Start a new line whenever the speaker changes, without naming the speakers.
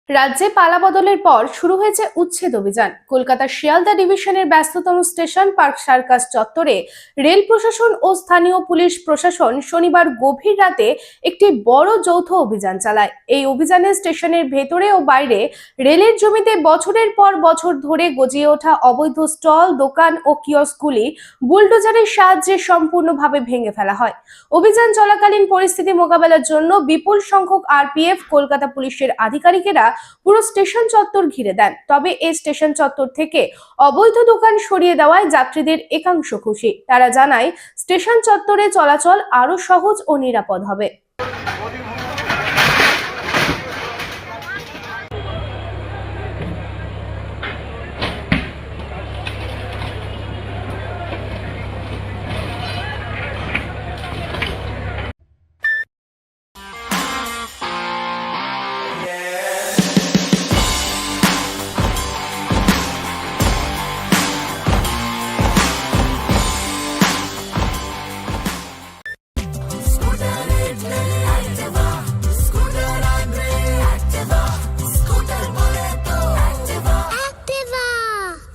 রাজ্যে পালাবদলের পর শুরু হয়েছে উচ্ছেদ অভিযান। কলকাতার শিয়ালদা ডিভিশনের ব্যস্ততম স্টেশন পার্ক সার্কাস চত্বরে রেল প্রশাসন ও স্থানীয় পুলিশ প্রশাসন শনিবার গভীর রাতে একটি বড় যৌথ অভিযান চালায়। এই অভিযানে স্টেশনের ভেতরে ও বাইরে রেলের জমিতে বছরের পর বছর ধরে গজিয়ে ওঠা অবৈধ স্টল, দোকান ও কিয়স্কগুলি বুলডোজারের সাহায্যে সম্পূর্ণভাবে ভেঙে ফেলা হয়। অভিযান চলাকালীন পরিস্থিতি মোকাবেলার জন্য বিপুল সংখ্যক আরপিএফ, কলকাতা পুলিশের আধিকারিকেরা পুরো স্টেশন চত্বর ঘিরে দেন। তবে এই স্টেশন চত্বর থেকে অবৈধ দোকান সরিয়ে দেওয়ায় যাত্রীদের একাংশ খুশি। তারা জানায়, স্টেশন চত্বরে চলাচল আরো সহজ ও নিরাপদ হবে।